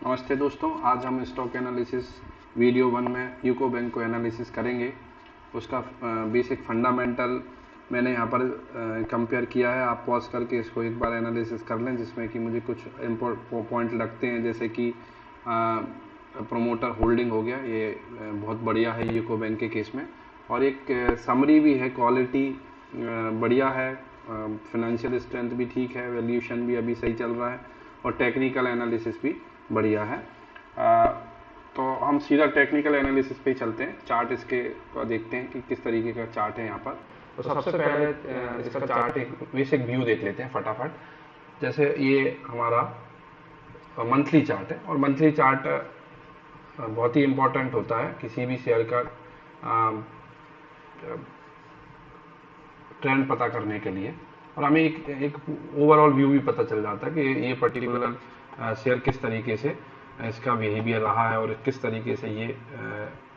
नमस्ते दोस्तों, आज हम स्टॉक एनालिसिस वीडियो 1 में यूको बैंक को एनालिसिस करेंगे। उसका बेसिक फंडामेंटल मैंने यहाँ पर कंपेयर किया है। आप पॉज करके इसको एक बार एनालिसिस कर लें, जिसमें कि मुझे कुछ पॉइंट लगते हैं, जैसे कि प्रोमोटर होल्डिंग हो गया, ये बहुत बढ़िया है यूको बैंक के केस में। और एक समरी भी है, क्वालिटी बढ़िया है, फाइनेंशियल स्ट्रेंथ भी ठीक है, वैल्यूएशन भी अभी सही चल रहा है और टेक्निकल एनालिसिस भी बढ़िया है। तो हम सीधा टेक्निकल एनालिसिस पे चलते हैं। चार्ट इसके को देखते हैं कि किस तरीके का चार्ट है यहाँ पर। तो सबसे पहले इसका चार्ट एक बेसिक व्यू देख लेते हैं फटाफट। जैसे ये हमारा मंथली चार्ट है, और मंथली चार्ट बहुत ही इम्पोर्टेंट होता है किसी भी शेयर का ट्रेंड पता करने के लिए, और हमें एक ओवरऑल व्यू भी पता चल जाता है कि ये पर्टिकुलर शेयर किस तरीके से इसका बिहेवियर रहा है और किस तरीके से ये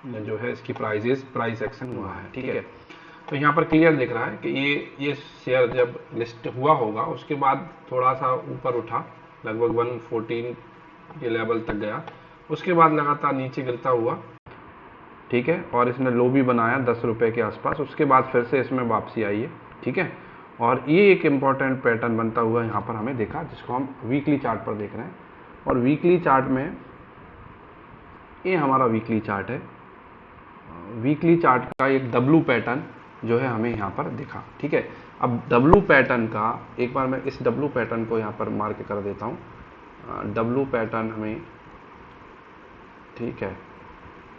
जो है इसकी प्राइस एक्शन हुआ है। ठीक है, तो यहाँ पर क्लियर दिख रहा है कि ये शेयर जब लिस्ट हुआ होगा उसके बाद थोड़ा सा ऊपर उठा, लगभग 114 के लेवल तक गया, उसके बाद लगातार नीचे गिरता हुआ, ठीक है, और इसने लो भी बनाया 10 रुपये के आसपास। उसके बाद फिर से इसमें वापसी आई है। ठीक है, और ये एक इम्पॉर्टेंट पैटर्न बनता हुआ यहाँ पर हमें देखा, जिसको हम वीकली चार्ट पर देख रहे हैं। और वीकली चार्ट में ये हमारा वीकली चार्ट है। वीकली चार्ट का एक डब्लू पैटर्न जो है हमें यहाँ पर दिखा। ठीक है, अब डब्लू पैटर्न का एक बार मैं इस डब्लू पैटर्न को यहाँ पर मार्क कर देता हूँ। डब्लू पैटर्न हमें, ठीक है,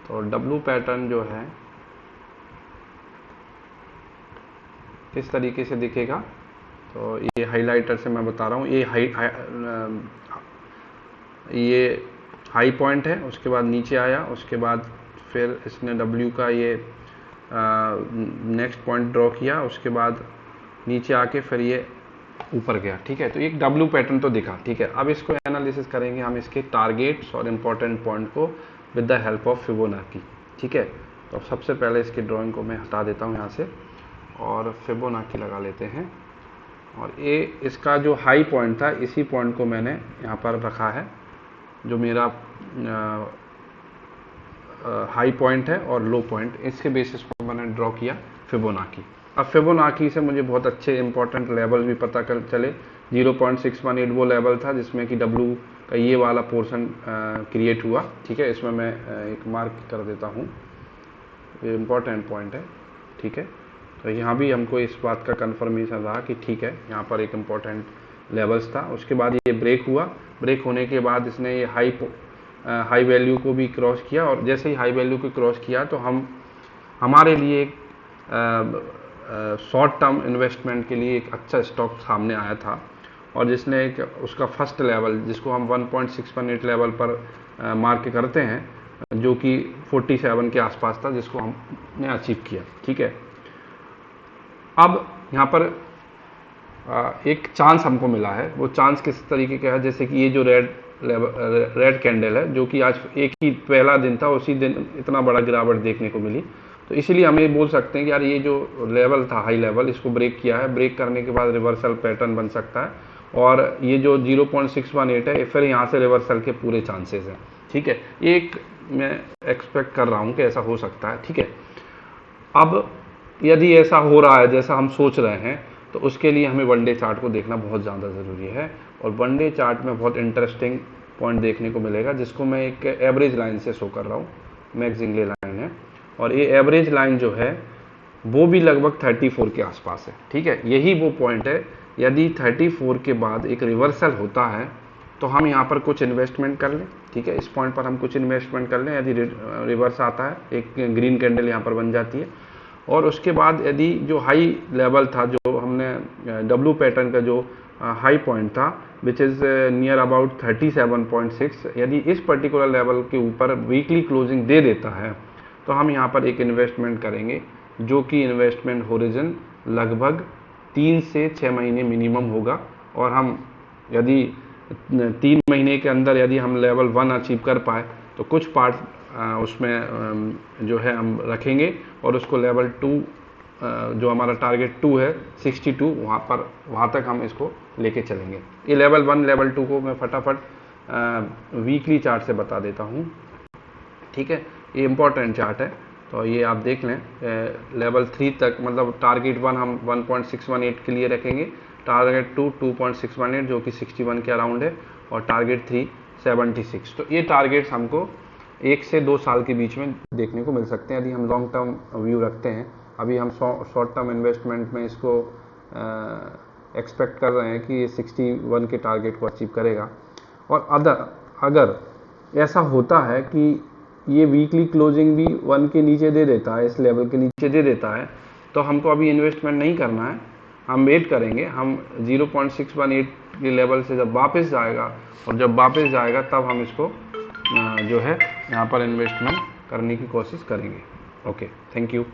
तो डब्लू पैटर्न जो है किस तरीके से दिखेगा, तो ये हाइलाइटर से मैं बता रहा हूँ। ये हाई पॉइंट है, उसके बाद नीचे आया, उसके बाद फिर इसने डब्ल्यू का ये नेक्स्ट पॉइंट ड्रॉ किया, उसके बाद नीचे आके फिर ये ऊपर गया। ठीक है, तो एक डब्ल्यू पैटर्न तो दिखा। ठीक है, अब इसको एनालिसिस करेंगे हम इसके टारगेट्स और इम्पोर्टेंट पॉइंट को with the help of Fibonacci. ठीक है, तो सबसे पहले इसकी ड्राइंग को मैं हटा देता हूँ यहाँ से और फिबोनाची लगा लेते हैं। और ये इसका जो हाई पॉइंट था, इसी पॉइंट को मैंने यहाँ पर रखा है, जो मेरा हाई पॉइंट है और लो पॉइंट, इसके बेसिस पर मैंने ड्रॉ किया फिबोनाची। अब फिबोनाची से मुझे बहुत अच्छे इंपॉर्टेंट लेवल भी पता कर चले। 0.618 वो लेवल था जिसमें कि डब्ल्यू का ये वाला पोर्शन क्रिएट हुआ। ठीक है, इसमें मैं एक मार्क कर देता हूँ, ये इम्पॉर्टेंट पॉइंट है। ठीक है, तो यहाँ भी हमको इस बात का कंफर्मेशन रहा कि ठीक है, यहाँ पर एक इम्पॉर्टेंट लेवल्स था। उसके बाद ये ब्रेक हुआ, ब्रेक होने के बाद इसने ये हाई वैल्यू को भी क्रॉस किया, और जैसे ही हाई वैल्यू को क्रॉस किया तो हमारे लिए एक शॉर्ट टर्म इन्वेस्टमेंट के लिए एक अच्छा स्टॉक सामने आया था, और जिसने एक उसका फर्स्ट लेवल, जिसको हम 1.618 लेवल पर मार्क करते हैं, जो कि 47 के आसपास था, जिसको हमने अचीव किया। ठीक है, अब यहाँ पर एक चांस हमको मिला है। वो चांस किस तरीके का है, जैसे कि ये जो रेड कैंडल है, जो कि आज एक ही पहला दिन था, उसी दिन इतना बड़ा गिरावट देखने को मिली, तो इसीलिए हम ये बोल सकते हैं कि यार ये जो लेवल था हाई लेवल, इसको ब्रेक किया है। ब्रेक करने के बाद रिवर्सल पैटर्न बन सकता है, और ये जो 0.618 है, फिर यहाँ से रिवर्सल के पूरे चांसेस हैं। ठीक है, एक मैं एक्सपेक्ट कर रहा हूँ कि ऐसा हो सकता है। ठीक है, अब यदि ऐसा हो रहा है जैसा हम सोच रहे हैं, तो उसके लिए हमें वनडे चार्ट को देखना बहुत ज़्यादा ज़रूरी है। और वनडे चार्ट में बहुत इंटरेस्टिंग पॉइंट देखने को मिलेगा, जिसको मैं एक एवरेज लाइन से शो कर रहा हूँ। मैक्सिंगले लाइन है, और ये एवरेज लाइन जो है वो भी लगभग 34 के आसपास है। ठीक है, यही वो पॉइंट है। यदि 34 के बाद एक रिवर्सल होता है तो हम यहाँ पर कुछ इन्वेस्टमेंट कर लें। ठीक है, इस पॉइंट पर हम कुछ इन्वेस्टमेंट कर लें। यदि रिवर्स आता है, एक ग्रीन कैंडल यहाँ पर बन जाती है, और उसके बाद यदि जो हाई लेवल था, जो हमने डब्ल्यू पैटर्न का जो हाई पॉइंट था, विच इज़ नियर अबाउट 37.6, यदि इस पर्टिकुलर लेवल के ऊपर वीकली क्लोजिंग दे देता है, तो हम यहाँ पर एक इन्वेस्टमेंट करेंगे, जो कि इन्वेस्टमेंट होरिजन लगभग 3 से 6 महीने मिनिमम होगा। और हम यदि 3 महीने के अंदर यदि हम लेवल 1 अचीव कर पाए, तो कुछ पार्ट उसमें जो है हम रखेंगे, और उसको लेवल 2 जो हमारा टारगेट 2 है 62, वहाँ तक हम इसको लेके चलेंगे। ये लेवल 1 लेवल 2 को मैं फटाफट वीकली चार्ट से बता देता हूँ। ठीक है, ये इम्पोर्टेंट चार्ट है, तो ये आप देख लें। लेवल 3 तक मतलब टारगेट 1 हम 1.618 के लिए रखेंगे, टारगेट 2 2.618 जो कि 61 के अराउंड है, और टारगेट 3 76। तो ये टारगेट्स हमको 1 से 2 साल के बीच में देखने को मिल सकते हैं यदि हम लॉन्ग टर्म व्यू रखते हैं। अभी हम शॉर्ट टर्म इन्वेस्टमेंट में इसको एक्सपेक्ट कर रहे हैं कि ये 61 के टारगेट को अचीव करेगा। और अगर ऐसा होता है कि ये वीकली क्लोजिंग भी 1 के नीचे दे देता है, इस लेवल के नीचे दे देता है, तो हमको अभी इन्वेस्टमेंट नहीं करना है, हम वेट करेंगे। हम 0.618 के लेवल से जब वापस जाएगा, और जब वापस जाएगा तब हम इसको जो है यहाँ पर इन्वेस्टमेंट करने की कोशिश करेंगे। Okay, thank you.